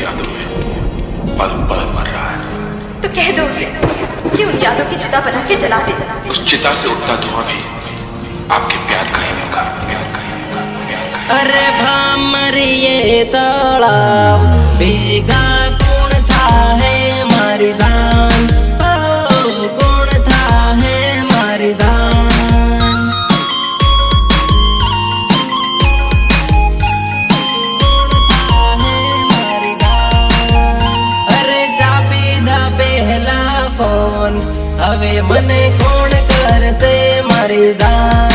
की यादों में पल पल मर रहा है। तो कह दो उसे कि उन यादों की चिता बना के जला दे। उस चिता से उठता धुआं भी आपके प्यार का ही होगा, प्यार का ही होगा, प्यार का ही। अरे भामरिए तड़ाव भीगा कौन था है मारी जान, ओ कौन था है मारी जान। હવે મને કોણ કરશે મારી જાન।